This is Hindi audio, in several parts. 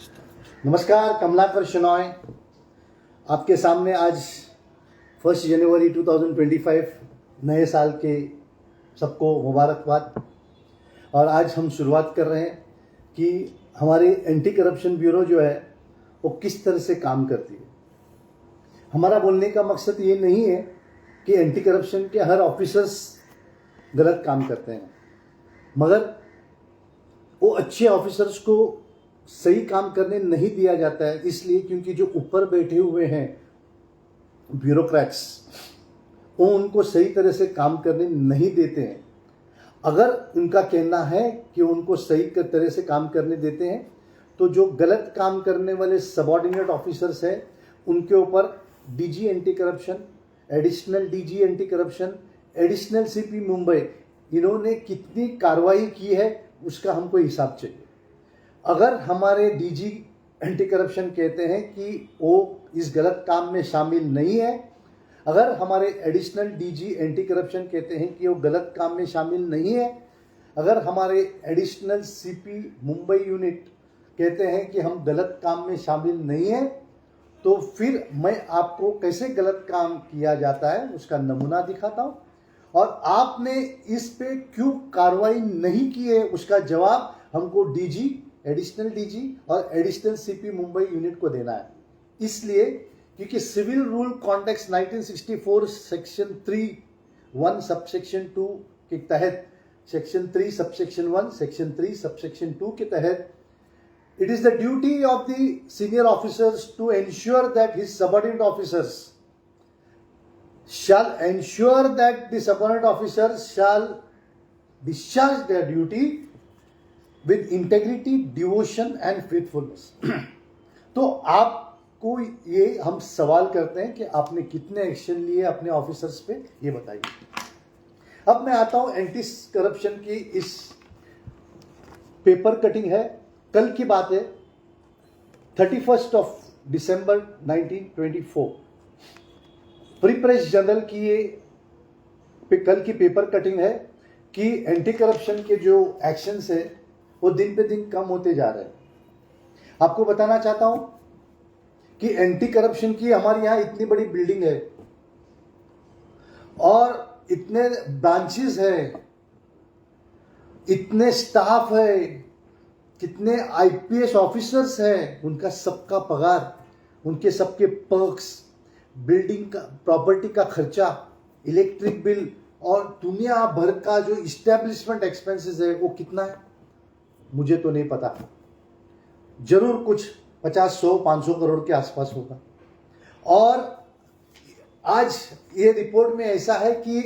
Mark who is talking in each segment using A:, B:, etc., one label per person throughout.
A: नमस्कार, कमलाकर शेनॉय आपके सामने आज 1 जनवरी 2025 नए साल के सबको मुबारकबाद। और आज हम शुरुआत कर रहे हैं कि हमारी एंटी करप्शन ब्यूरो जो है वो किस तरह से काम करती है। हमारा बोलने का मकसद ये नहीं है कि एंटी करप्शन के हर ऑफिसर्स गलत काम करते हैं, मगर वो अच्छे ऑफिसर्स को सही काम करने नहीं दिया जाता है, इसलिए क्योंकि जो ऊपर बैठे हुए हैं ब्यूरोक्रेट्स वो उनको सही तरह से काम करने नहीं देते हैं। अगर उनका कहना है कि उनको सही तरह से काम करने देते हैं तो जो गलत काम करने वाले सबऑर्डिनेट ऑफिसर्स हैं उनके ऊपर DG anti corruption, additional DG anti corruption, additional CP Mumbai, इन्होंने कितनी कार्रवाई की है उसका हमको हिसाब चाहिए। अगर हमारे डीजी एंटी करप्शन कहते हैं कि वो इस गलत काम में शामिल नहीं है, अगर हमारे एडिशनल डीजी एंटी करप्शन कहते हैं कि वो गलत काम में शामिल नहीं है, अगर हमारे एडिशनल सीपी मुंबई यूनिट कहते हैं कि हम गलत काम में शामिल नहीं है, तो फिर मैं आपको कैसे गलत काम किया जाता है उसका नमूना दिखाता हूँ और आपने इस पे क्यों कार्रवाई नहीं की है उसका जवाब हमको डीजी, एडिशनल डीजी और एडिशनल सीपी मुंबई यूनिट को देना है। इसलिए क्योंकि civil rule context 1964 section 3(1) subsection 2 के तहत, सेक्शन 3 सबसेक्शन 1, सेक्शन 3 सबसेक्शन 2 के तहत, it is the duty of the senior officers to ensure that his subordinate officers shall ensure that the subordinate officers shall discharge their duty with integrity, devotion and faithfulness। तो आपको ये हम सवाल करते हैं कि आपने कितने एक्शन लिए अपने ऑफिसर्स पे, ये बताइए। अब मैं आता हूं एंटी करप्शन की इस पेपर कटिंग है, कल की बात है, 31 दिसंबर 1924 फ्री प्रेस जर्नल की ये कल की पेपर कटिंग है कि एंटी करप्शन के जो एक्शंस है वो दिन पे दिन कम होते जा रहे हैं। आपको बताना चाहता हूं कि एंटी करप्शन की हमारे यहां इतनी बड़ी बिल्डिंग है और इतने ब्रांचेस है, इतने स्टाफ है, कितने आईपीएस ऑफिसर्स हैं, उनका सबका पगार, उनके सबके पर्क्स, बिल्डिंग का, प्रॉपर्टी का खर्चा, इलेक्ट्रिक बिल और दुनिया भर का जो इस्टेब्लिशमेंट एक्सपेंसेस है वो कितना है मुझे तो नहीं पता, जरूर कुछ 50, 100, 500 करोड़ के आसपास होगा। और आज ये रिपोर्ट में ऐसा है कि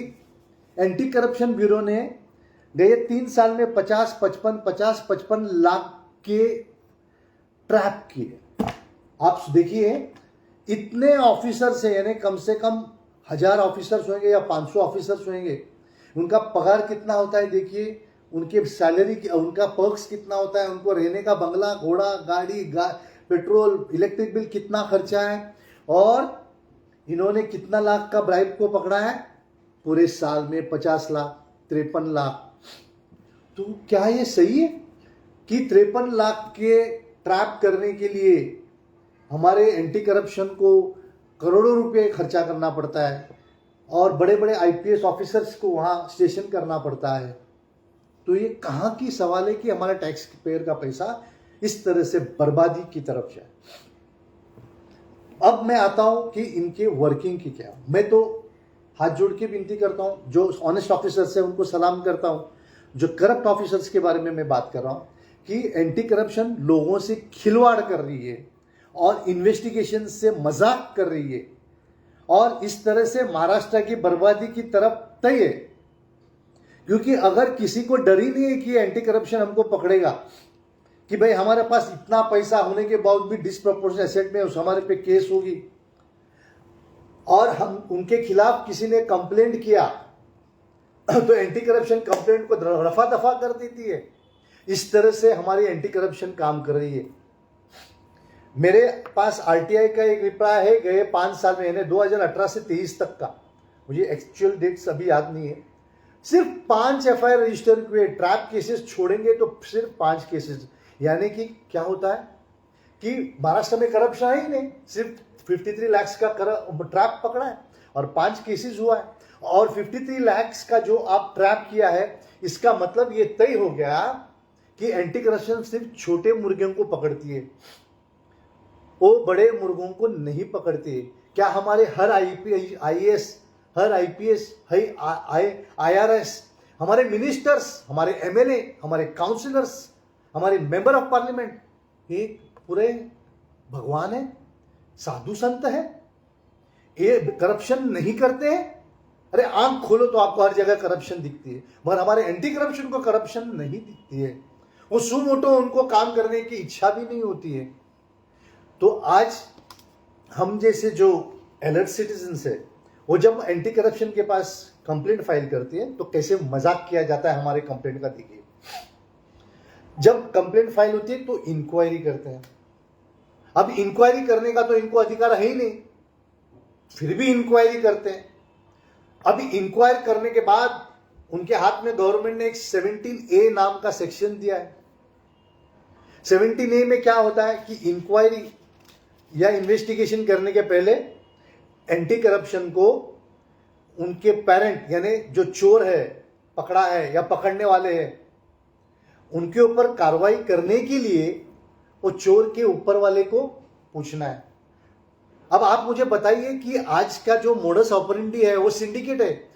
A: एंटी करप्शन ब्यूरो ने गए 3 साल में 50-55 लाख के ट्रैप किए। आप देखिए इतने ऑफिसर्स हैं, यानी कम से कम 1000 ऑफिसर्स होंगे या 500 ऑफिसर्स होंगे, उनका पगार कितना होता है देखिए, उनके सैलरी की, उनका पर्क्स कितना होता है, उनको रहने का बंगला, घोड़ा, गाड़ी, पेट्रोल, इलेक्ट्रिक बिल कितना खर्चा है, और इन्होंने कितना लाख का ब्राइब को पकड़ा है पूरे साल में, 50 लाख, 53 लाख। तो क्या ये सही है कि 53 लाख के ट्रैप करने के लिए हमारे एंटी करप्शन को करोड़ों रुपए खर्चा करना पड़ता है और बड़े बड़े आईपीएस ऑफिसर्स को वहां स्टेशन करना पड़ता है? तो ये कहां की सवाल है कि हमारा टैक्स पेयर का पैसा इस तरह से बर्बादी की तरफ जाए। अब मैं आता हूं कि इनके वर्किंग की क्या। मैं तो हाथ जोड़ के विनती करता हूं, जो ऑनेस्ट ऑफिसर्स है उनको सलाम करता हूं, जो करप्ट ऑफिसर्स के बारे में मैं बात कर रहा हूं कि एंटी करप्शन लोगों से खिलवाड़ कर रही है और इन्वेस्टिगेशन से मजाक कर रही है और इस तरह से महाराष्ट्र की बर्बादी की तरफ तय है। क्योंकि अगर किसी को डर ही नहीं है कि एंटी करप्शन हमको पकड़ेगा, कि भाई हमारे पास इतना पैसा होने के बावजूद भी डिसप्रोपोर्शनल एसेट में हमारे पे केस होगी और हम उनके खिलाफ किसी ने कंप्लेंट किया तो एंटी करप्शन कंप्लेंट को रफा दफा कर देती है। इस तरह से हमारी एंटी करप्शन काम कर रही है। मेरे पास आरटीआई का एक रिप्लाई है गए 5 साल में, यानी 2018 से 23 तक का, मुझे एक्चुअल डेट्स अभी याद नहीं है, सिर्फ 5 एफआईआर रजिस्टर हुए। ट्रैप केसेस छोड़ेंगे तो सिर्फ 5 केसेस, यानी कि क्या होता है कि महाराष्ट्र में करप्शन है ही नहीं, सिर्फ 53 लाख का ट्रैप पकड़ा है और 5 केसेस हुआ है। और 53 लाख का जो आप ट्रैप किया है, इसका मतलब ये तय हो गया कि एंटी करप्शन सिर्फ छोटे मुर्गियों को पकड़ती है, वो बड़े मुर्गों को नहीं पकड़ती है। क्या हमारे हर IAS, हर IPS, IRS, हमारे मिनिस्टर्स, हमारे MLA, हमारे काउंसिलर्स, हमारे मेंबर ऑफ पार्लियामेंट, ये पूरे भगवान है, साधु संत है, ये करप्शन नहीं करते हैं? अरे आंख खोलो तो आपको हर जगह करप्शन दिखती है, मगर हमारे एंटी करप्शन को करप्शन नहीं दिखती है। वो सुमोटो उनको काम करने की इच्छा भी नहीं होती है। तो आज हम जैसे जो अलर्ट सिटीजन्स है, वो जब एंटी करप्शन के पास कंप्लेंट फाइल करती है तो कैसे मजाक किया जाता है हमारे कंप्लेंट का। देखिए, जब कंप्लेंट फाइल होती है तो इंक्वायरी करते हैं। अब इंक्वायरी करने का तो इनको अधिकार है ही नहीं, फिर भी इंक्वायरी करते हैं। अब इंक्वायर करने के बाद उनके हाथ में गवर्नमेंट ने एक 17A नाम का सेक्शन दिया है। 17A में क्या होता है कि इंक्वायरी या इन्वेस्टिगेशन करने के पहले एंटी करप्शन को उनके पेरेंट, यानी जो चोर है, पकड़ा है या पकड़ने वाले हैं, उनके ऊपर कार्रवाई करने के लिए वो चोर के ऊपर वाले को पूछना है। अब आप मुझे बताइए कि आज का जो मोडस ऑपरेंडी है वो सिंडिकेट है,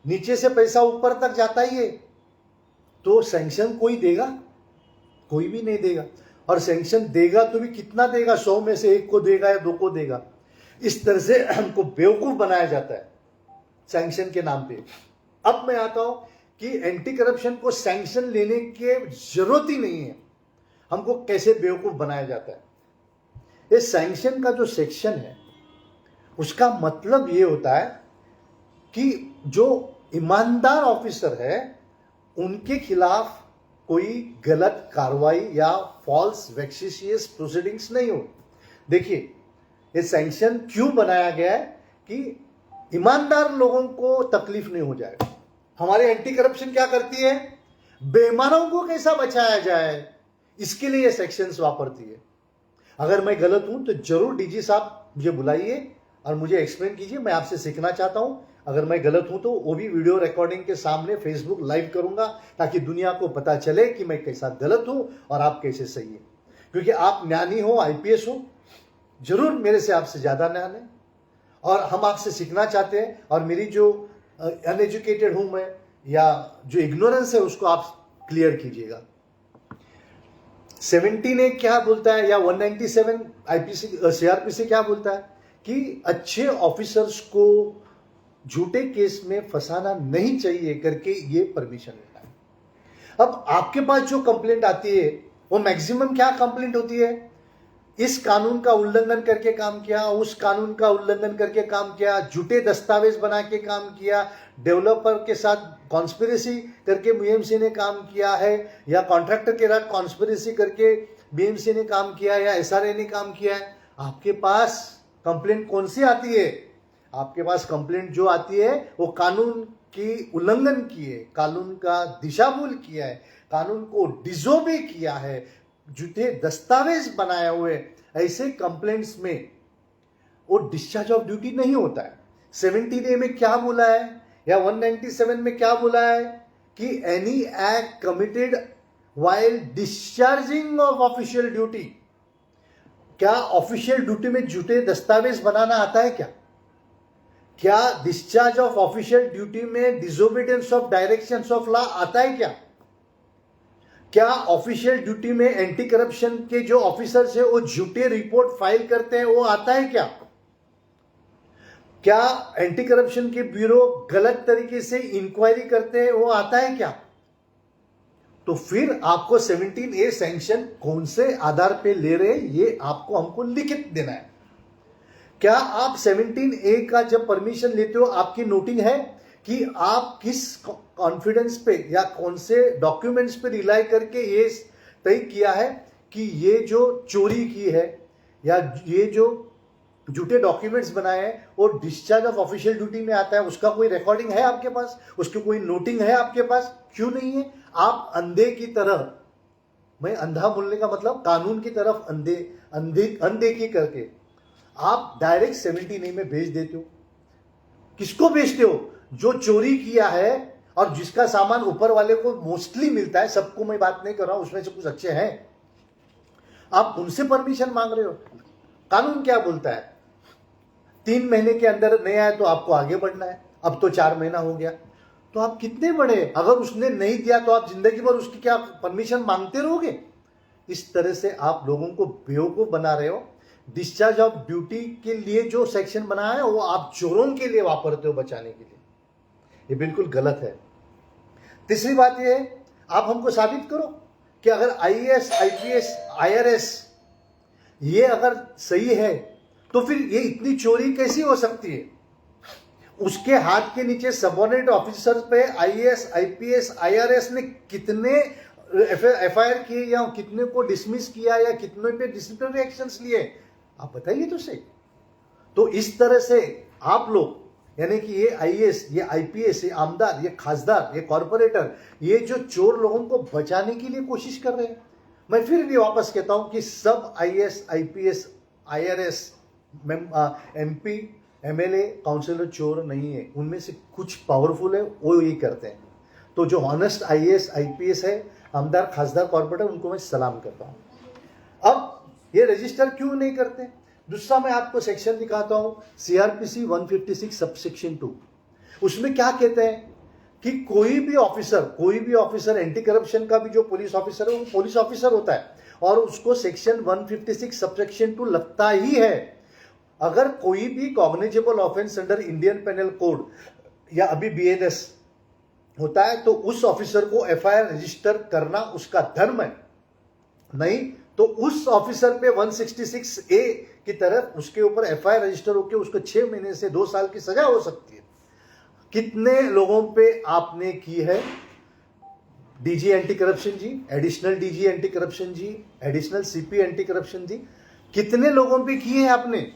A: नीचे से पैसा ऊपर तक जाता ही है, तो सैंक्शन कोई देगा? कोई भी नहीं देगा। और सैंक्शन देगा तो भी कितना देगा? 100 में से 1 को देगा या 2 को देगा। इस तरह से हमको बेवकूफ बनाया जाता है सैंक्शन के नाम पे। अब मैं आता हूं कि एंटी करप्शन को सैंक्शन लेने की जरूरत ही नहीं है, हमको कैसे बेवकूफ बनाया जाता है। ये सैंक्शन का जो सेक्शन है उसका मतलब ये होता है कि जो ईमानदार ऑफिसर है उनके खिलाफ कोई गलत कार्रवाई या फॉल्स वेक्सिशियस प्रोसीडिंग्स नहीं हो। देखिए, ये सैंक्शन क्यों बनाया गया है कि ईमानदार लोगों को तकलीफ नहीं हो जाए। हमारे एंटी करप्शन क्या करती है? बेईमानों को कैसा बचाया जाए, इसके लिए ये सेक्शंस वापरती है। अगर मैं गलत हूं तो जरूर DG साहब मुझे बुलाइए और मुझे एक्सप्लेन कीजिए, मैं आपसे सीखना चाहता हूं। अगर मैं गलत हूं तो वो भी वीडियो रिकॉर्डिंग के सामने फेसबुक लाइव करूंगा, ताकि दुनिया को पता चले कि मैं कैसा गलत हूं और आप कैसे सही है। क्योंकि आप ज्ञानी हो, IPS हो, जरूर मेरे से आपसे ज्यादा ज्ञान है और हम आपसे सीखना चाहते हैं। और मेरी जो अनएजुकेटेड हूं मैं, या जो इग्नोरेंस है, उसको आप क्लियर कीजिएगा। 17A क्या बोलता है, या 197 CRPC क्या बोलता है कि अच्छे ऑफिसर्स को झूठे केस में फंसाना नहीं चाहिए करके ये परमिशन लेता है। अब आपके पास जो कंप्लेंट आती है वो मैक्सिमम क्या कंप्लेंट होती है? इस कानून का उल्लंघन करके काम किया, उस कानून का उल्लंघन करके काम किया, झूठे दस्तावेज बना के काम किया, डेवलपर के साथ कॉन्स्पिरेसी करके BMC ने काम किया है, या कॉन्ट्रैक्टर के साथ कॉन्स्पिरेसी करके BMC ने काम किया, या SRA ने काम किया है। आपके पास कंप्लेंट कौन सी आती है? आपके पास कंप्लेंट जो आती है वो कानून की उल्लंघन की है, कानून का दिशाभूल किया है, कानून को डिसोबे किया है, झूठे दस्तावेज बनाए हुए, ऐसे कंप्लेंट्स में वो डिस्चार्ज ऑफ ड्यूटी नहीं होता है। 17A में क्या बोला है, या 197 में क्या बोला है कि any act committed while discharging of official duty. क्या ऑफिशियल ड्यूटी में झूठे दस्तावेज बनाना आता है? क्या डिस्चार्ज ऑफ ऑफिशियल ड्यूटी में disobedience of directions of law आता है? क्या ऑफिशियल ड्यूटी में एंटी करप्शन के जो ऑफिसर्स है वो झूठे रिपोर्ट फाइल करते हैं, वो आता है? क्या एंटी करप्शन के ब्यूरो गलत तरीके से इंक्वायरी करते हैं, वो आता है? तो फिर आपको 17A सैंक्शन कौन से आधार पे ले रहे हैं, ये आपको हमको लिखित देना है। क्या आप 17A का जब परमिशन लेते हो, आपकी नोटिंग है कि आप किस कॉन्फिडेंस पे या कौन से डॉक्यूमेंट्स पे रिलाई करके ये तय किया है कि ये जो चोरी की है या ये जो झूठे डॉक्यूमेंट्स बनाए हैं वो डिस्चार्ज ऑफ ऑफिशियल ड्यूटी में आता है? उसका कोई रिकॉर्डिंग है आपके पास? उसकी कोई नोटिंग है आपके पास? क्यों नहीं है? आप अंधे की तरह मैं अंधा बोलने का मतलब कानून की तरफ अनदेखी करके आप डायरेक्ट 79 में भेज देते हो। किसको भेजते हो? जो चोरी किया है और जिसका सामान ऊपर वाले को मोस्टली मिलता है, सबको मैं बात नहीं कर रहा हूं, उसमें से कुछ अच्छे हैं, आप उनसे परमिशन मांग रहे हो। कानून क्या बोलता है? 3 महीने के अंदर नहीं आया तो आपको आगे बढ़ना है। अब तो 4 महीना हो गया, तो आप कितने बड़े? अगर उसने नहीं दिया तो आप जिंदगी भर उसकी क्या परमिशन मांगते रहोगे? इस तरह से आप लोगों को बेवकूफ बना रहे हो। डिस्चार्ज ऑफ ड्यूटी के लिए जो सेक्शन बनाया है वो आप चोरों के लिए वापरते हो, बचाने के लिए। ये बिल्कुल गलत है। तीसरी बात ये है, आप हमको साबित करो कि अगर आईएएस, आईपीएस, आईआरएस ये अगर सही है तो फिर ये इतनी चोरी कैसी हो सकती है? उसके हाथ के नीचे सबऑर्डिनेट ऑफिसर पे आईएएस, आईपीएस, आईआरएस ने कितने एफआईआर किए या कितने को डिसमिस किया या कितने पे डिसिप्लिनरी एक्शंस लिए, आप बताइए तो सही। तो इस तरह से आप लोग, यानी कि ये आईएएस, ये आईपीएस, ये आमदार, ये खासदार, ये कॉर्पोरेटर, ये जो चोर लोगों को बचाने के लिए कोशिश कर रहे हैं। मैं फिर भी वापस कहता हूं कि सब IAS, IPS, IRS, MP, MLA, councillor चोर नहीं है। उनमें से कुछ पावरफुल है, वो ये करते हैं। तो जो ऑनेस्ट आईएएस, आईपीएस है, आमदार, खासदार, कॉर्पोरेटर, उनको मैं सलाम करता हूं। अब ये रजिस्टर क्यों नहीं करते? दूसरा मैं आपको सेक्शन दिखाता हूं, सीआरपीसी 156 सबसेक्शन 2। उसमें क्या कहते हैं कि कोई भी ऑफिसर एंटी करप्शन का भी जो पुलिस ऑफिसर है वो पुलिस ऑफिसर होता है और उसको सेक्शन 156 सबसेक्शन 2 लगता ही है। अगर कोई भी cognizable offence under Indian penal code या अभी बीएनएस होता है तो उस ऑफिसर को एफआईआर रजिस्टर करना उसका धर्म है। नहीं तो उस ऑफिसर पे 166A की तरफ उसके ऊपर एफआईआर रजिस्टर होकर उसको 6 महीने से 2 साल की सजा हो सकती है। कितने लोगों पे आपने की है? डीजी एंटी करप्शन जी, एडिशनल डीजी एंटी करप्शन जी, एडिशनल सीपी एंटी करप्शन जी, कितने लोगों पे किए हैं आपने?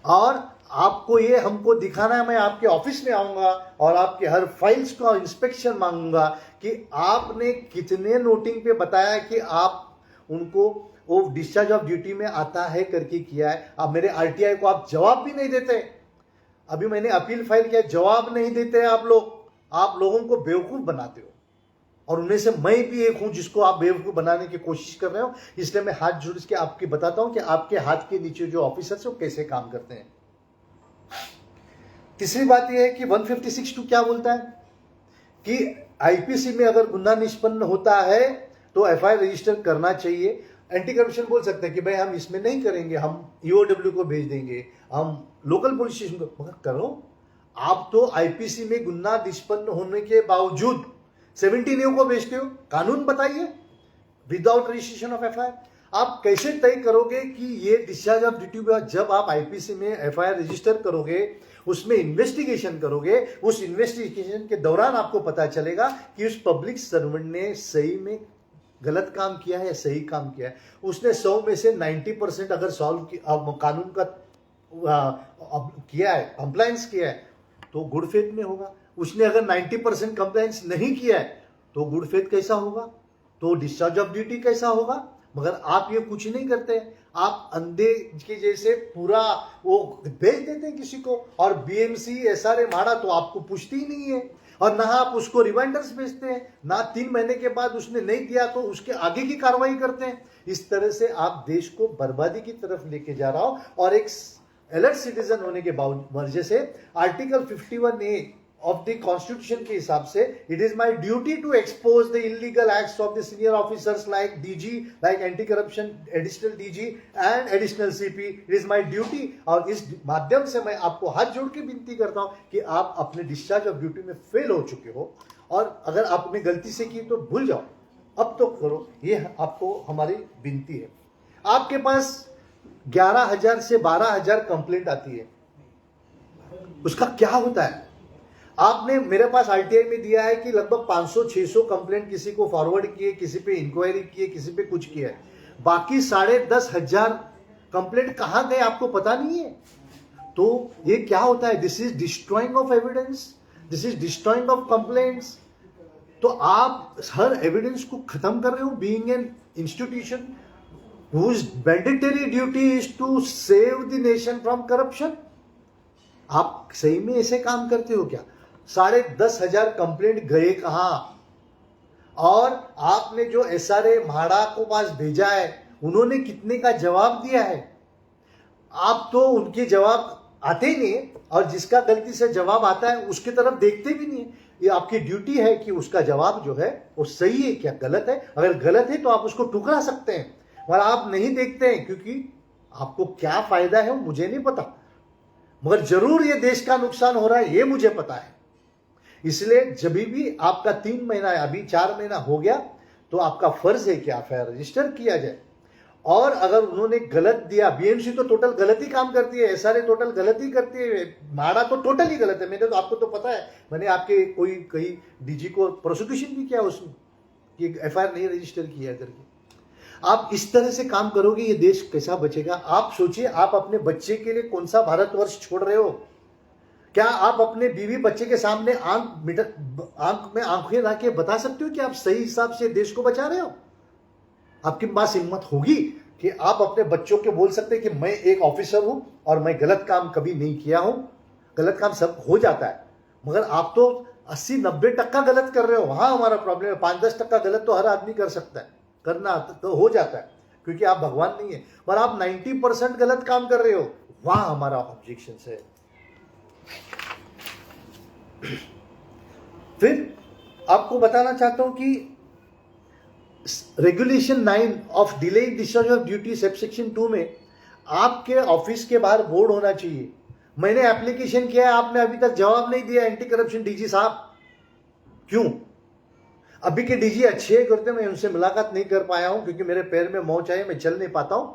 A: और आपको ये हमको दिखाना है। मैं आपके ऑफिस में आऊंगा और आपके हर फाइल्स का इंस्पेक्शन मांगूंगा कि आपने कितने नोटिंग पे बताया कि आप उनको वो डिस्चार्ज ऑफ ड्यूटी में आता है करके किया है। अब मेरे आरटीआई को आप जवाब भी नहीं देते। अभी मैंने अपील फाइल किया, जवाब नहीं देते आप लोगों को बेवकूफ बनाते हो और उनमें से मैं भी एक हूं जिसको आप बेवकूफ बनाने की कोशिश कर रहे हो। इसलिए मैं हाथ जोड़ के आपके बताता हूं कि आपके हाथ के नीचे जो ऑफिसर्स है वो कैसे काम करते हैं। तीसरी बात यह है कि 156(2) क्या बोलता है कि आईपीसी में अगर गुना निष्पन्न होता है तो एफआईआर रजिस्टर करना चाहिए। एंटी करप्शन बोल सकते हैं कि भाई हम इसमें नहीं करेंगे, हम ईओडब्ल्यू को भेज देंगे, हम लोकल पुलिस स्टेशन को। मगर करो, आप तो आईपीसी में गुना निष्पन्न होने के बावजूद 17A को भेजते हो। कानून बताइए, विदाउट रजिस्ट्रेशन ऑफ एफआईआर आप कैसे तय करोगे कि ये डिस्चार्ज ऑफ ड्यूटी? जब आप आईपीसी में एफआईआर रजिस्टर करोगे, उसमें इन्वेस्टिगेशन करोगे, उस इन्वेस्टिगेशन के दौरान आपको पता चलेगा कि उस पब्लिक सर्वेंट ने सही में गलत काम किया है या सही काम किया है। उसने 100 में से 90% अगर कानून का किया है, कंप्लायंस किया है, तो गुड फेथ में होगा। उसने अगर 90% कंप्लायंस नहीं किया है तो गुड फेथ कैसा होगा? तो डिस्चार्ज ऑफ ड्यूटी कैसा होगा? मगर आप ये कुछ नहीं करते। आप अंधे के जैसे पूरा वो भेज देते हैं किसी को, और बीएमसी एसआरए मारा तो आपको पूछती ही नहीं है, और ना आप उसको रिमाइंडर्स भेजते हैं, ना 3 महीने के बाद उसने नहीं दिया तो उसके आगे की कार्रवाई करते हैं। इस तरह से आप देश को बर्बादी की तरफ लेके जा रहा हो। और एक अलर्ट सिटीजन होने के वजह से article 51A of the constitution के हिसाब से it is my duty to expose the illegal acts of the senior officers like DG, like anti corruption additional DG and additional CP. It is my duty. और इस माध्यम से मैं आपको हाथ जोड़ के विनती करता हूं कि आप अपने डिस्चार्ज ऑफ ड्यूटी में फेल हो चुके हो, और अगर आपने गलती से की तो भूल जाओ, अब तो करो। ये आपको हमारी विनती है। आपके पास 11,000 से 12,000 कंप्लेंट आती है, उसका क्या होता है? आपने मेरे पास आरटीआई में दिया है कि लगभग 500-600 कंप्लेंट किसी को फॉरवर्ड किए, किसी पे इंक्वायरी किए, किसी पे कुछ किया है। बाकी 10,500 कंप्लेंट कहां गए आपको पता नहीं है। तो ये क्या होता है? This is destroying of evidence, this is destroying of complaints. तो आप हर एविडेंस को खत्म कर रहे हो। Being an institution whose mandatory duty is to save the nation from corruption, आप सही में ऐसे काम करते हो क्या? 10,500 कंप्लेंट गए कहां? और आपने जो एसआरए म्हाडा को पास भेजा है, उन्होंने कितने का जवाब दिया है? आप तो उनके जवाब आते ही नहीं है, और जिसका गलती से जवाब आता है उसकी तरफ देखते भी नहीं है। ये आपकी ड्यूटी है कि उसका जवाब जो है वो सही है क्या गलत है। अगर गलत है तो आप उसको ठुकरा सकते हैं, और आप नहीं देखते हैं क्योंकि आपको क्या फायदा है वो मुझे नहीं पता, मगर जरूर ये देश का नुकसान हो रहा है ये मुझे पता है। इसलिए जब भी आपका 3 महीना है, अभी 4 महीना हो गया, तो आपका फर्ज है कि एफआईआर रजिस्टर किया जाए। और अगर उन्होंने गलत दिया, बीएमसी तो टोटल गलत ही काम करती है, एसआरए टोटल गलत ही करती है, म्हाडा तो टोटल ही गलत है। मैंने तो आपको तो पता है, मैंने आपके कई डीजी को प्रोसिक्यूशन भी किया उसमें कि एफआईआर नहीं रजिस्टर किया करके। आप इस तरह से काम करोगे, ये देश कैसा बचेगा? आप सोचिए, आप अपने बच्चे के लिए कौन सा भारतवर्ष छोड़ रहे हो? क्या आप अपने बीवी बच्चे के सामने आंख में आंखें रख के बता सकते हो कि आप सही हिसाब से देश को बचा रहे हो? आपके पास हिम्मत होगी कि आप अपने बच्चों को बोल सकते हैं कि मैं एक ऑफिसर हूं और मैं गलत काम कभी नहीं किया हूं? गलत काम सब हो जाता है, मगर आप तो 80-90% गलत कर रहे हो। वहां हमारा प्रॉब्लम है। 5-10% गलत तो हर आदमी कर सकता है, करना तो हो जाता है, क्योंकि आप भगवान नहीं है। पर आप 90% गलत काम कर रहे हो, वहां हमारा ऑब्जेक्शन है। फिर आपको बताना चाहता हूं कि regulation 9 of delay discharge of duty subsection 2 में आपके ऑफिस के बाहर बोर्ड होना चाहिए। मैंने एप्लीकेशन किया है, आपने अभी तक जवाब नहीं दिया एंटी करप्शन डीजी साहब। क्यों? अभी के डीजी अच्छे करते, मैं उनसे मुलाकात नहीं कर पाया हूं क्योंकि मेरे पैर में मोच है, मैं चल नहीं पाता हूं।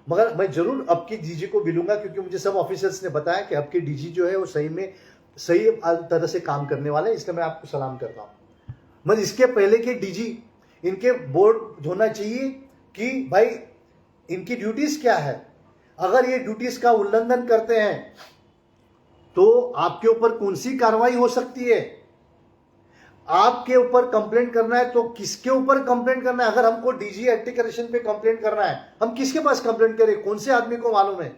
A: मगर मैं जरूर अब के डीजी को मिलूंगा, क्योंकि मुझे सब ऑफिसर्स ने बताया कि अब के डीजी जो है वो सही में सही तरह से काम करने वाले हैं, इसलिए मैं आपको सलाम करता हूं। मगर इसके पहले के डीजी, इनके बोर्ड होना चाहिए कि भाई इनकी ड्यूटीज क्या है। अगर ये ड्यूटीज का उल्लंघन करते हैं तो आपके ऊपर कौन सी कार्रवाई हो सकती है। आपके ऊपर कंप्लेंट करना है तो किसके ऊपर कंप्लेंट करना है? अगर हमको डीजी एंटी करप्शन पे कंप्लेंट करना है, हम किसके पास कंप्लेंट करें? कौन से आदमी को मालूम है?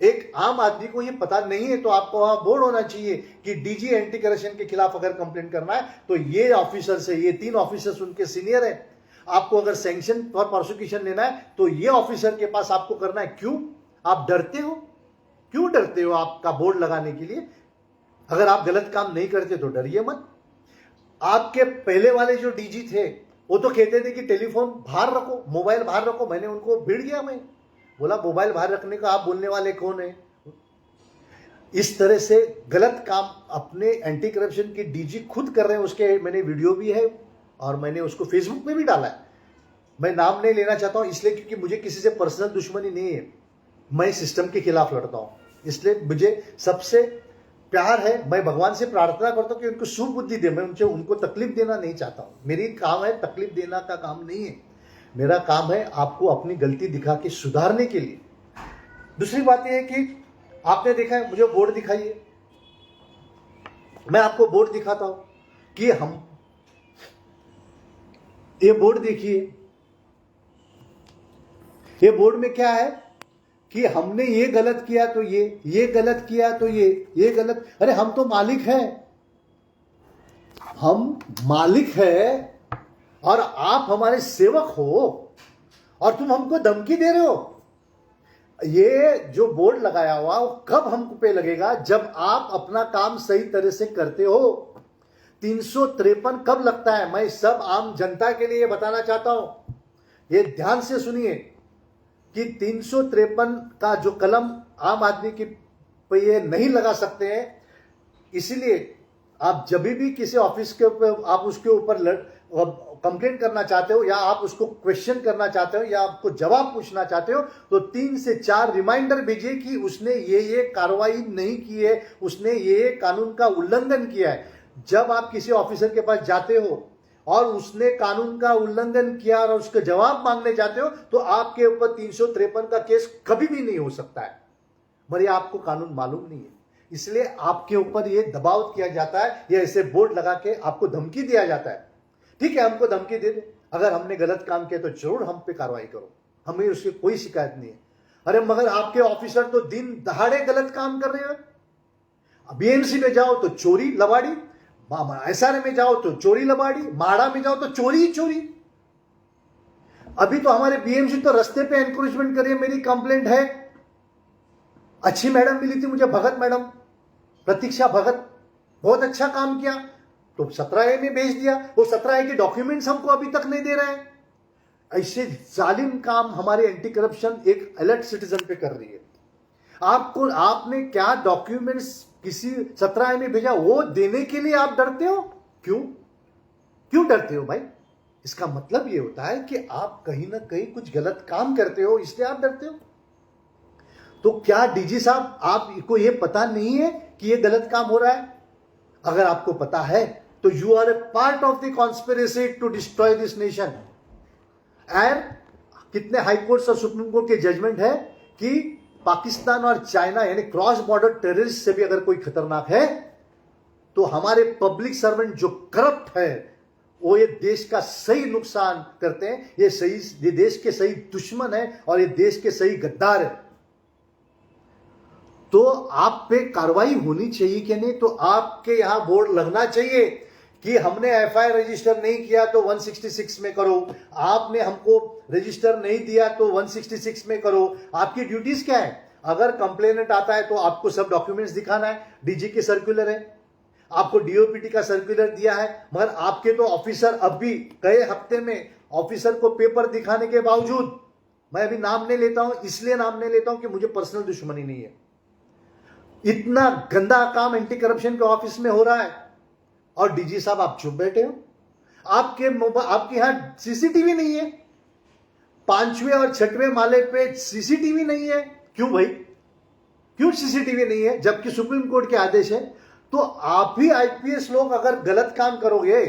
A: एक आम आदमी को ये पता नहीं है। तो आपको वहां बोर्ड होना चाहिए कि डीजी एंटी करप्शन के खिलाफ अगर कंप्लेंट करना है तो ये ऑफिसर से, ये 3 ऑफिसर्स उनके सीनियर है। आपको अगर सैंक्शन फॉर प्रोसिक्यूशन लेना है तो ये ऑफिसर के पास आपको करना है। क्यों आप डरते हो? क्यों डरते हो आपका बोर्ड लगाने के लिए? अगर आप गलत काम नहीं करते तो डरिए मत। आपके पहले वाले जो डीजी थे वो तो कहते थे कि टेलीफोन बाहर रखो, मोबाइल बाहर रखो। मैंने उनको भिड़ गया, मैं बोला मोबाइल बाहर रखने का आप बोलने वाले कौन है? इस तरह से गलत काम अपने एंटी करप्शन के डीजी खुद कर रहे हैं। उसके मैंने वीडियो भी है और मैंने उसको फेसबुक पे भी डाला है। मैं नाम नहीं लेना चाहता हूं इसलिए क्योंकि मुझे किसी से पर्सनल दुश्मनी नहीं है, मैं सिस्टम के खिलाफ लड़ता हूं। इसलिए मुझे सबसे प्यार है, मैं भगवान से प्रार्थना करता हूं कि उनको सुबुद्धि दे। मैं उनको तकलीफ देना नहीं चाहता हूं। मेरी काम है, तकलीफ देना का काम नहीं है। मेरा काम है आपको अपनी गलती दिखा के सुधारने के लिए। दूसरी बात यह है कि आपने देखा है, मुझे बोर्ड दिखाइए, मैं आपको बोर्ड दिखाता हूं कि हम ये बोर्ड देखिए, ये बोर्ड में क्या है कि हमने ये गलत किया तो ये गलत किया तो ये गलत। अरे हम तो मालिक हैं, हम मालिक हैं और आप हमारे सेवक हो और तुम हमको धमकी दे रहे हो। ये जो बोर्ड लगाया हुआ वो कब हमको पे लगेगा? जब आप अपना काम सही तरह से करते हो। 353 कब लगता है? मैं सब आम जनता के लिए बताना चाहता हूं, ये ध्यान से सुनिए कि 353 का जो कलम आम आदमी की पे ये नहीं लगा सकते हैं। इसलिए आप जब भी किसी ऑफिस के ऊपर आप उसके ऊपर कंप्लेंट करना चाहते हो या आप उसको क्वेश्चन करना चाहते हो या आपको जवाब पूछना चाहते हो तो 3 से 4 रिमाइंडर भेजिए कि उसने ये कार्रवाई नहीं की है, उसने ये कानून का उल्लंघन किया है। जब आप किसी ऑफिसर के पास जाते हो और उसने कानून का उल्लंघन किया और उसका जवाब मांगने जाते हो तो आपके ऊपर 353 का केस कभी भी नहीं हो सकता है। मगर आपको कानून मालूम नहीं है, इसलिए आपके ऊपर ये दबाव किया जाता है, ये ऐसे बोर्ड लगा के आपको धमकी दिया जाता है। ठीक है, हमको धमकी दे दे, अगर हमने गलत काम किया तो जरूर हम पे कार्रवाई करो, हमें उसकी कोई शिकायत नहीं है। अरे मगर आपके ऑफिसर तो दिन दहाड़े गलत काम कर रहे हैं। बीएमसी में जाओ तो चोरी लबाड़ी, एसआरए में जाओ तो चोरी लबाड़ी, माड़ा में जाओ तो चोरी ही चोरी। अभी तो हमारे बीएमसी तो रास्ते पे एनक्रोचमेंट कर रही है। मेरी कंप्लेंट है, अच्छी मैडम मिली थी मुझे, भगत मैडम, प्रतीक्षा भगत, बहुत अच्छा काम किया, तो 17A में भेज दिया। वो 17A के डॉक्यूमेंट्स हमको अभी तक नहीं दे रहे हैं। ऐसे जालिम काम हमारे एंटी करप्शन एक अलर्ट सिटीजन पे कर रही है। आपको, आपने क्या डॉक्यूमेंट्स किसी 17A में भेजा, वो देने के लिए आप डरते हो? क्यों डरते हो भाई? इसका मतलब ये होता है कि आप कहीं ना कहीं कुछ गलत काम करते हो, इसलिए आप डरते हो। तो क्या डीजी साहब आपको ये पता नहीं है कि ये गलत काम हो रहा है? अगर आपको पता है तो you are a part of the conspiracy to destroy this nation. And कितने हाई कोर्ट और सुप्रीम कोर्ट के जजमेंट है कि पाकिस्तान और चाइना यानी क्रॉस बॉर्डर टेररिस्ट से भी अगर कोई खतरनाक है तो हमारे पब्लिक सर्वेंट जो करप्ट है वो ये देश का सही नुकसान करते हैं। ये देश के सही दुश्मन है और ये देश के सही गद्दार है। तो आप पे कार्रवाई होनी चाहिए कि नहीं? तो आपके यहां बोर्ड लगना चाहिए कि हमने एफआईआर रजिस्टर नहीं किया तो 166 में करो, आपने हमको रजिस्टर नहीं दिया तो 166 में करो। आपकी ड्यूटीज क्या है? अगर कंप्लेनेंट आता है तो आपको सब डॉक्यूमेंट्स दिखाना है। डीजी के सर्कुलर है, आपको डीओपीटी का सर्कुलर दिया है, मगर आपके तो ऑफिसर अभी कई हफ्ते में ऑफिसर को पेपर दिखाने के बावजूद, मैं अभी नाम नहीं लेता हूं, इसलिए नाम नहीं लेता हूं कि मुझे पर्सनल दुश्मनी नहीं है, इतना गंदा काम एंटी करप्शन के ऑफिस में हो रहा है और डीजी साहब आप चुप बैठे हो। आपके यहां सीसीटीवी नहीं है, 5वें और 6वें माले पे सीसीटीवी नहीं है। क्यों भाई, क्यों सीसीटीवी नहीं है? जबकि सुप्रीम कोर्ट के आदेश है। तो आप भी आईपीएस लोग अगर गलत काम करोगे,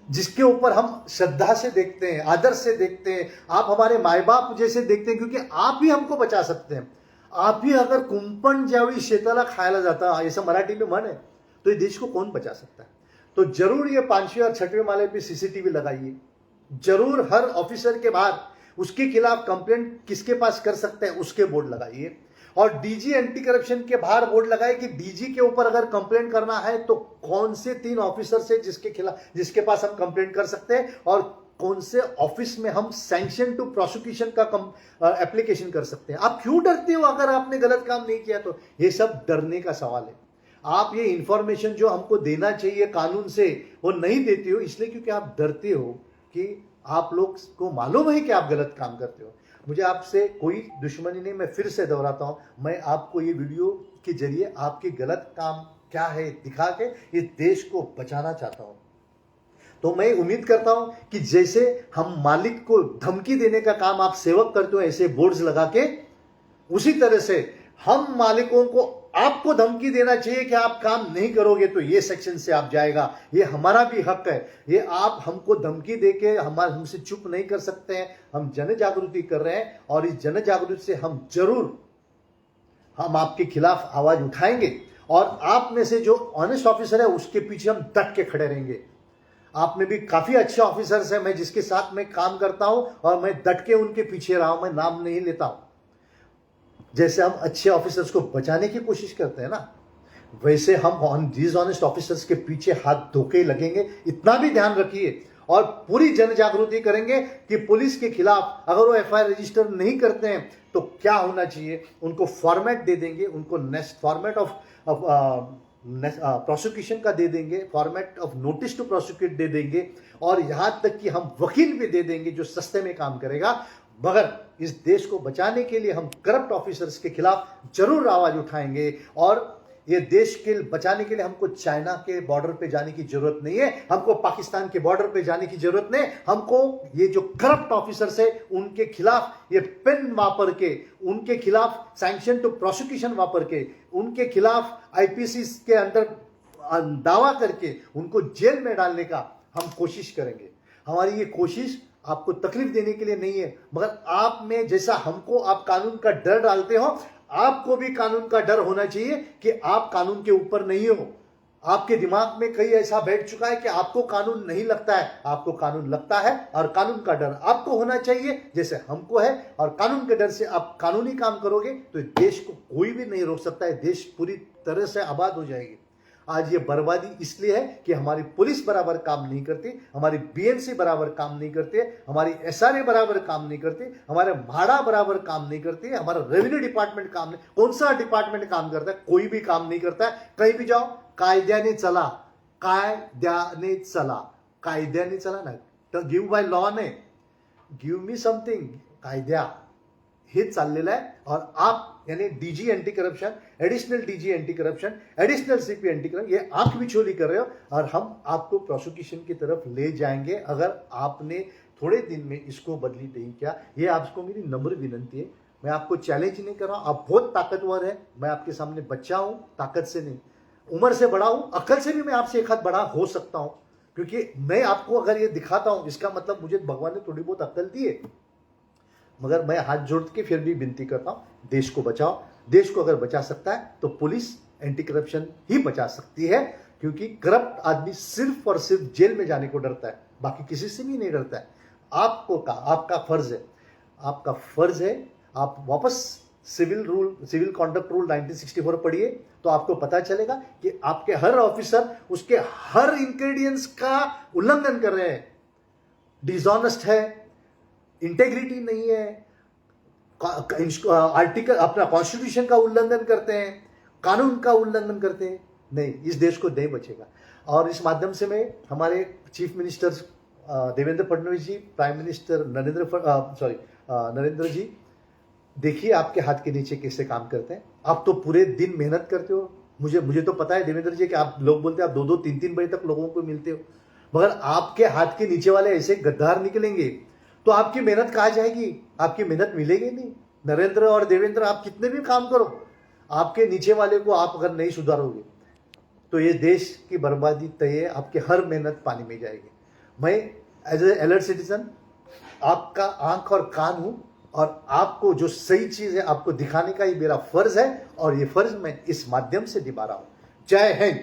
A: जिसके ऊपर हम श्रद्धा से देखते हैं, आदर से देखते हैं, आप हमारे माए बाप जैसे देखते हैं, क्योंकि आप ही हमको बचा सकते हैं। आप ही अगर कुंपण ज्यावेळी शेताला खायला जाता, ऐसा मराठी में मन है, तो ये देश को कौन बचा सकता है? तो जरूर ये 5वें और 6वें माले पे सीसीटीवी लगाइए, जरूर हर ऑफिसर के बाहर उसके खिलाफ कंप्लेंट किसके पास कर सकते हैं उसके बोर्ड लगाइए, और डीजी एंटी करप्शन के बाहर बोर्ड लगाए कि डीजी के ऊपर अगर कंप्लेंट करना है तो कौन से 3 ऑफिसर से जिसके पास हम कंप्लेंट कर सकते हैं, और कौन से ऑफिस में हम सैंक्शन टू प्रोसिक्यूशन का एप्लीकेशन कर सकते हैं। आप क्यों डरते हो अगर आपने गलत काम नहीं किया तो? ये सब डरने का सवाल है। आप ये इंफॉर्मेशन जो हमको देना चाहिए कानून से वो नहीं देते हो, इसलिए क्योंकि आप डरते हो कि आप लोग को मालूम है कि आप गलत काम करते हो। मुझे आपसे कोई दुश्मनी नहीं, मैं फिर से दोहराता हूं, मैं आपको ये वीडियो के जरिए आपके गलत काम क्या है दिखा के इस देश को बचाना चाहता हूं। तो मैं उम्मीद करता हूं कि जैसे हम मालिक को धमकी देने का काम आप सेवक करते हो ऐसे बोर्ड्स लगा के, उसी तरह से हम मालिकों को आपको धमकी देना चाहिए कि आप काम नहीं करोगे तो ये सेक्शन से आप जाएगा। ये हमारा भी हक है। ये आप हमको धमकी देके हमसे चुप नहीं कर सकते हैं। हम जन जागृति कर रहे हैं और इस जन जागृति से हम जरूर हम आपके खिलाफ आवाज उठाएंगे, और आप में से जो ऑनेस्ट ऑफिसर है उसके पीछे हम डट के खड़े रहेंगे। आप में भी काफी अच्छे ऑफिसर्स हैं, मैं जिसके साथ मैं काम करता हूं और मैं डट के उनके पीछे रहा हूं, मैं नाम नहीं लेता हूं। जैसे हम अच्छे ऑफिसर्स को बचाने की कोशिश करते हैं ना, वैसे हम डिसऑनेस्ट ऑफिसर्स के पीछे हाथ धोके लगेंगे। इतना भी ध्यान रखिए और पूरी जन जागृति करेंगे कि पुलिस के खिलाफ अगर वो एफआईआर रजिस्टर नहीं करते हैं तो क्या होना चाहिए, उनको फॉर्मेट दे देंगे, उनको नेक्स्ट फॉर्मेट ऑफ प्रोसिक्यूशन का दे देंगे, format of notice to prosecute दे देंगे, और यहां तक कि हम वकील भी दे देंगे जो सस्ते में काम करेगा। मगर इस देश को बचाने के लिए हम करप्ट ऑफिसर्स के खिलाफ जरूर आवाज उठाएंगे, और ये देश के बचाने के लिए हमको चाइना के बॉर्डर पे जाने की जरूरत नहीं है, हमको पाकिस्तान के बॉर्डर पे जाने की जरूरत नहीं। हमको ये जो करप्ट ऑफिसर्स है उनके खिलाफ ये पेन वापर के, उनके खिलाफ सैंक्शन टू प्रोसिक्यूशन वापर के, उनके खिलाफ आईपीसी के अंदर दावा करके उनको जेल में डालने का हम कोशिश करेंगे। हमारी ये कोशिश आपको तकलीफ देने के लिए नहीं है, मगर आप में जैसा हमको आप कानून का डर डालते हो, आपको भी कानून का डर होना चाहिए कि आप कानून के ऊपर नहीं हो। आपके दिमाग में कहीं ऐसा बैठ चुका है कि आपको कानून नहीं लगता है, आपको कानून लगता है और कानून का डर आपको होना चाहिए जैसे हमको है, और कानून के डर से आप कानूनी काम करोगे तो देश को कोई भी नहीं रोक सकता है, देश पूरी तरह से आबाद हो जाएगी। आज ये बर्बादी इसलिए है कि हमारी पुलिस बराबर काम नहीं करती, हमारी बीएमसी बराबर काम नहीं करते, हमारी एसआरए बराबर काम नहीं करती, हमारे म्हाडा बराबर काम नहीं करती, हमारा रेवेन्यू डिपार्टमेंट काम नहीं। कौन सा डिपार्टमेंट काम करता है? कोई भी काम नहीं करता है। कहीं भी जाओ कायद्याने चला, कायद्याने चला, कायद्याने चला ना, तर गिव्ह बाय लॉ ने, गिव्ह मी समथिंग, कायद्या हे चाललेलं आहे। और आप यानी DG anti corruption, additional DG anti corruption, additional CP anti corruption, ये आंख बिछोली कर रहे हो और हम आपको प्रोसिक्यूशन की तरफ ले जाएंगे अगर आपने थोड़े दिन में इसको बदली नहीं किया। ये आपको मेरी नम्र विनंती है, मैं आपको चैलेंज नहीं कर रहा हूं, आप बहुत ताकतवर है, मैं आपके सामने बच्चा हूं, ताकत से नहीं, उम्र से बड़ा हूं, अकल से भी मैं आपसे एक हाथ बड़ा हो सकता हूं, क्योंकि मैं आपको अगर ये दिखाता हूं इसका मतलब मुझे भगवान ने थोड़ी बहुत अकल दी है। मगर मैं हाथ जोड़ के फिर भी विनती करता हूं, देश को बचाओ। देश को अगर बचा सकता है तो पुलिस एंटी करप्शन ही बचा सकती है, क्योंकि करप्ट आदमी सिर्फ और सिर्फ जेल में जाने को डरता है, बाकी किसी से भी नहीं डरता है। आपका फर्ज है, आपका फर्ज है, आप वापस सिविल कॉन्डक्ट रूल 1964 पढ़िए तो आपको पता चलेगा कि आपके हर ऑफिसर उसके हर इंग्रेडिएंट्स का उल्लंघन कर रहे हैं, डिसऑनेस्ट है, इंटेग्रिटी नहीं है, आर्टिकल अपना कॉन्स्टिट्यूशन का उल्लंघन करते हैं, कानून का उल्लंघन करते हैं। नहीं, इस देश को नहीं बचेगा। और इस माध्यम से मैं हमारे चीफ मिनिस्टर देवेंद्र फडणवीस जी, प्राइम मिनिस्टर नरेंद्र जी, देखिए आपके हाथ के नीचे कैसे काम करते हैं। आप तो पूरे दिन मेहनत करते हो, मुझे तो पता है देवेंद्र जी कि आप लोग बोलते हैं आप 2-2, 3-3 बजे तक लोगों को मिलते हो, मगर आपके हाथ के नीचे वाले ऐसे गद्दार निकलेंगे तो आपकी मेहनत कहाँ जाएगी? आपकी मेहनत मिलेगी नहीं। नरेंद्र और देवेंद्र आप कितने भी काम करो, आपके नीचे वाले को आप अगर नहीं सुधारोगे तो ये देश की बर्बादी तय है, आपकी हर मेहनत पानी में जाएगी। मैं एज ए अलर्ट सिटीजन आपका आंख और कान हूं, और आपको जो सही चीज है आपको दिखाने का ही मेरा फर्ज है, और ये फर्ज मैं इस माध्यम से निभा रहा हूं। जय हिंद।